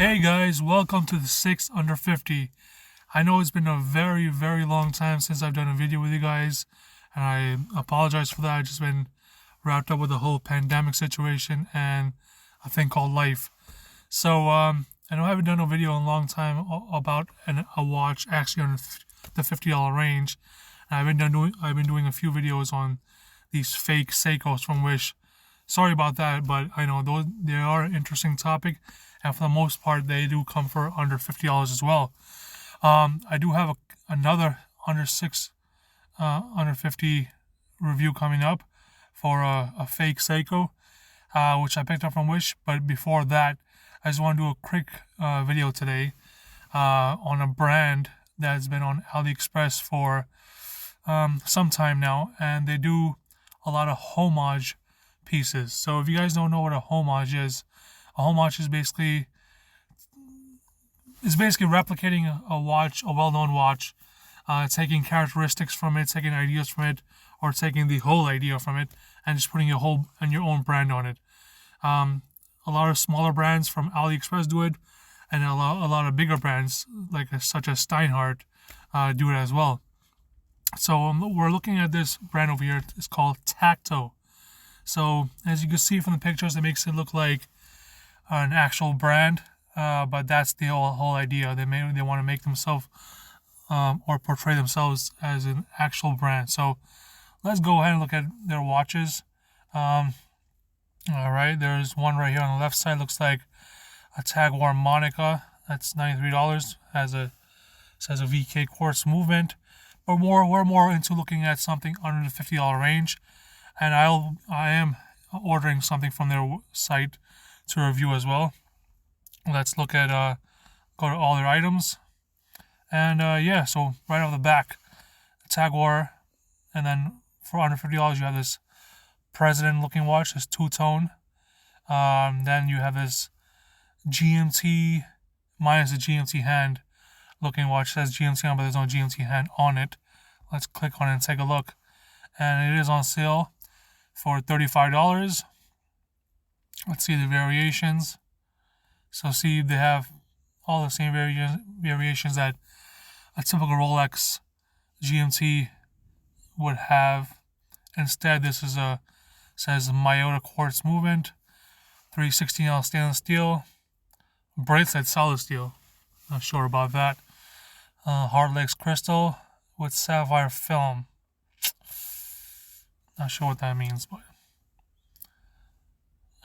Hey guys, welcome to the 6 Under 50. I know it's been a very, very long time since I've done a video with you guys, and I apologize for that. I've just been wrapped up with the whole pandemic situation and a thing called life. So, I know I haven't done a video in a long time about a watch actually on the $50 range. And I've been doing a few videos on these fake Seikos from Wish. Sorry about that, but I know they are an interesting topic, and for the most part, they do come for under $50 as well. I do have another under 50 review coming up for a fake Seiko, which I picked up from Wish. But before that, I just want to do a quick video today on a brand that's been on Aliexpress for some time now, and they do a lot of homage pieces. So if you guys don't know what a homage is basically replicating a watch, a well-known watch, taking characteristics from it, taking ideas from it, or taking the whole idea from it and just putting your own brand on it. A lot of smaller brands from AliExpress do it, and a lot of bigger brands such as Steinhardt do it as well. So we're looking at this brand over here. It's called TACTO. So as you can see from the pictures, it makes it look like an actual brand, but that's the whole idea. They want to make themselves or portray themselves as an actual brand. So let's go ahead and look at their watches. All right, there's one right here on the left side. Looks like a Tag War Monica. That's $93. Says a VK Quartz movement. But we're more into looking at something under the $50 range. And I am ordering something from their site to review as well. Let's look at go to all their items, and so right off the back, Tag War, and then for under $50 you have this President looking watch, this two-tone. Then you have this GMT minus the GMT hand looking watch. It says GMT on, but there's no GMT hand on it. Let's click on it and take a look, and it is on sale for $35. Let's see the variations. So see, they have all the same variations that a typical Rolex GMT would have. Instead, this is says Myota Quartz movement, 316L stainless steel, Bracelet solid steel. Not sure about that. Hardlex crystal with sapphire film. Not sure what that means, but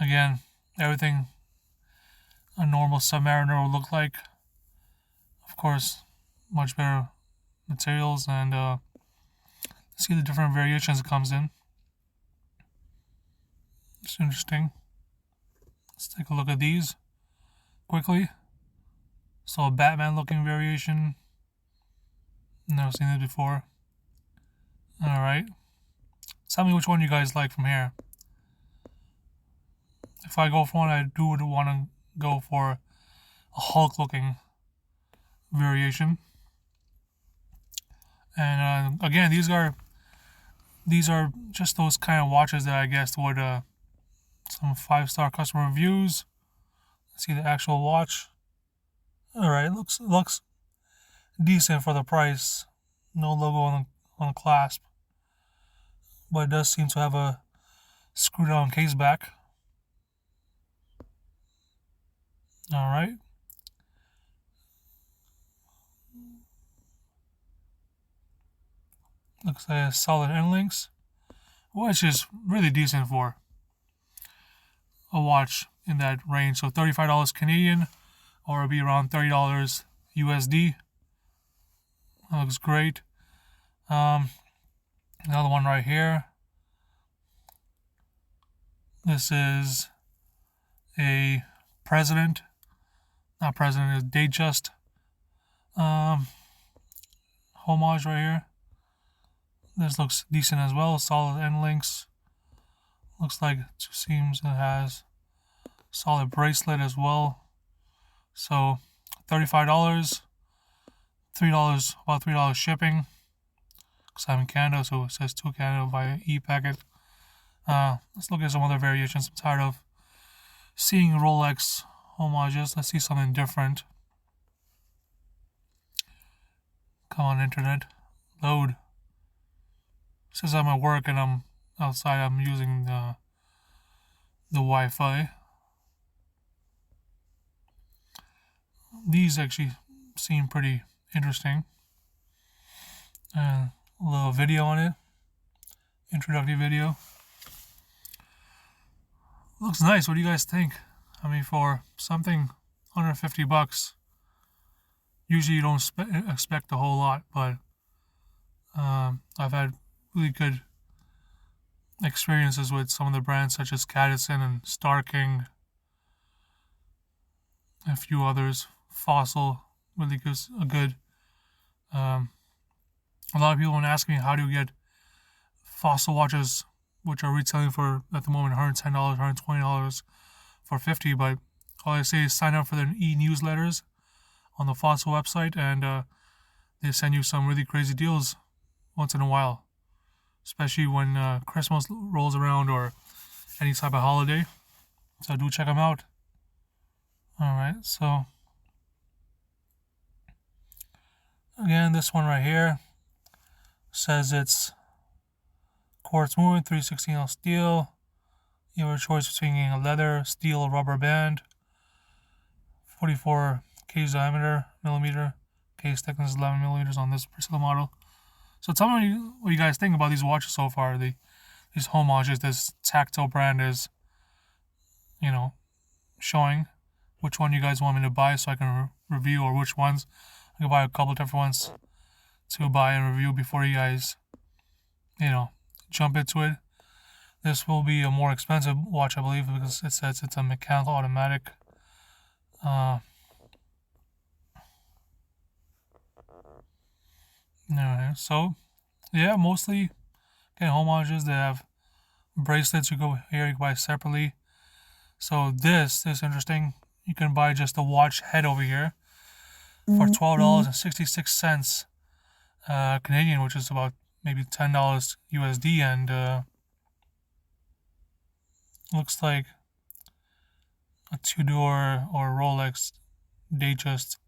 again, everything a normal Submariner would look like. Of course, much better materials, and see the different variations it comes in. It's interesting. Let's take a look at these quickly. So a Batman looking variation. Never seen it before. Alright. Tell me which one you guys like from here. If I go for one, I would want to go for a Hulk looking variation. And again, these are just those kind of watches that I guess would some 5-star customer reviews. Let's see the actual watch. Alright, looks decent for the price. No logo on the clasp, but it does seem to have a screw down case back. Alright. Looks like a solid end links, which is really decent for a watch in that range. So $35 Canadian, or it'll be around $30 USD. That looks great. Another one right here. This is a President. Not President, it's Datejust. Homage right here. This looks decent as well. Solid end links. Looks like 2 seams. It has solid bracelet as well. So $35. About $3 shipping. Because I'm in Canada, so it says to Canada via e-packet. Let's look at some other variations. I'm tired of seeing Rolex Homages. Let's see something different. Come on, internet. Load. Since I'm at work and I'm outside, I'm using the Wi-Fi. These actually seem pretty interesting. A little video on it. Introductory video. Looks nice. What do you guys think? I mean, for something under $50, usually you don't expect a whole lot, but I've had really good experiences with some of the brands such as Cadison and Star King, a few others. Fossil really gives a good. A lot of people want to ask me how do you get Fossil watches, which are retailing for at the moment $110, $120 for $50, but all I say is sign up for their e-newsletters on the Fossil website, and they send you some really crazy deals once in a while, especially when Christmas rolls around or any type of holiday. So do check them out. Alright, so again, this one right here says it's Quartz movement, 316L steel. You have a choice between getting a leather, steel, or rubber band. 44 case diameter, millimeter. Case thickness is 11 millimeters on this particular model. So tell me what you guys think about these watches so far. These Homages, this TACTO brand is, showing. Which one you guys want me to buy so I can review, or which ones. I can buy a couple different ones to buy and review before you guys, jump into it. This will be a more expensive watch, I believe, because it says it's a mechanical automatic. Alright, so yeah, mostly again Homages. They have bracelets you can buy separately. So this is interesting. You can buy just the watch head over here for $12.66 Canadian, which is about maybe $10 USD, and looks like a Tudor or Rolex Datejust,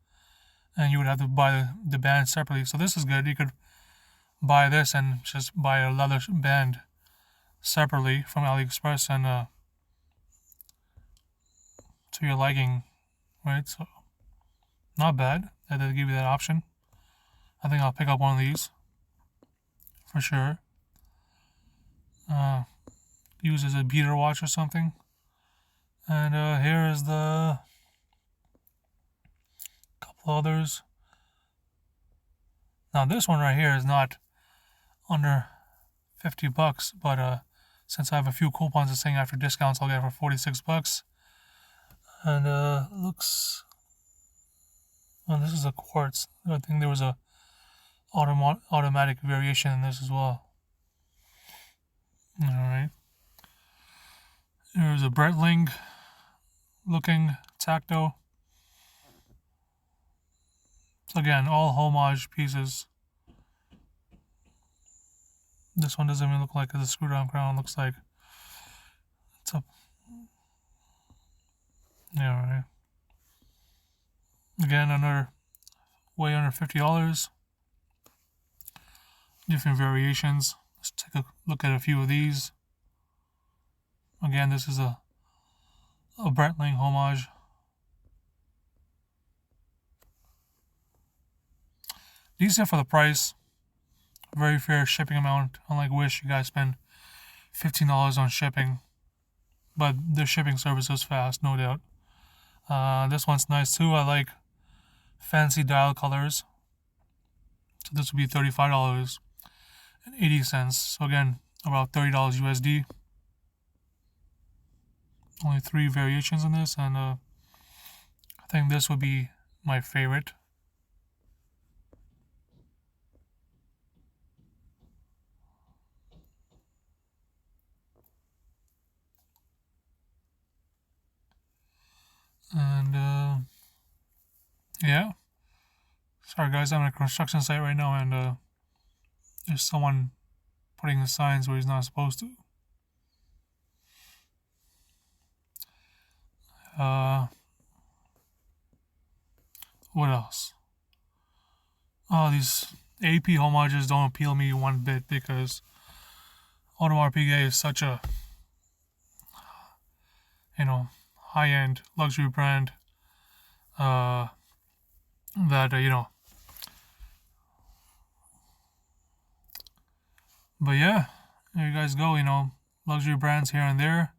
and you would have to buy the band separately. So this is good. You could buy this and just buy a leather band separately from Aliexpress, and to your liking, right? So not bad that they give you that option. I think I'll pick up one of these for sure. Use as a beater watch or something. And here is the couple others. Now this one right here is not under $50, but since I have a few coupons that's saying after discounts I'll get it for $46. And looks. Oh, this is a Quartz. I think there was a automatic variation in this as well. Alright. There's a Breitling looking TACTO. So again, all Homage pieces. This one doesn't even look like it's a screw down crown. It looks like it's a. Yeah, right. Again, way under $50. Different variations. Let's take a look at a few of these. Again, this is a Breitling Homage. Decent for the price. Very fair shipping amount. Unlike Wish, you guys spend $15 on shipping. But the shipping service is fast, no doubt. This one's nice too. I like fancy dial colors. So this would be $35.80. So again, about $30 USD. Only 3 variations in this, and I think this would be my favorite. And yeah. Sorry guys, I'm at a construction site right now, and there's someone putting the signs where he's not supposed to. What else? Oh, these AP homages don't appeal me one bit because Auto RPGA is such a, high-end luxury brand that But yeah, there you guys go. Luxury brands here and there,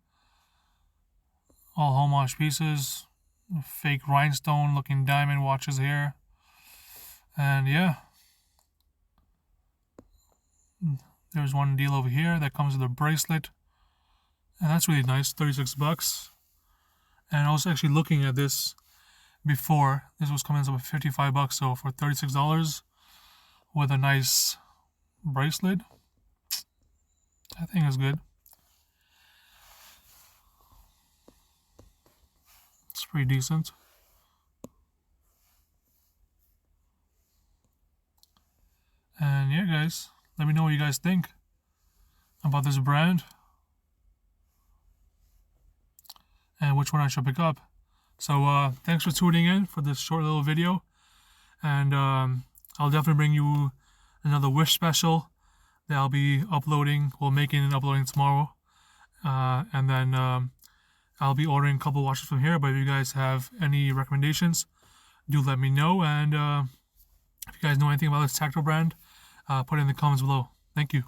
all homage pieces, fake rhinestone-looking diamond watches here, and yeah. There's one deal over here that comes with a bracelet, and that's really nice, $36. And I was actually looking at this before. This was coming up with $55, so for $36 with a nice bracelet, I think it's good. It's pretty decent. And yeah, guys, let me know what you guys think about this brand and which one I should pick up. So thanks for tuning in for this short little video, and I'll definitely bring you another wish special that I'll be uploading, making and uploading tomorrow, and then I'll be ordering a couple watches from here. But if you guys have any recommendations, do let me know, and if you guys know anything about this TACTO brand, put it in the comments below. Thank you.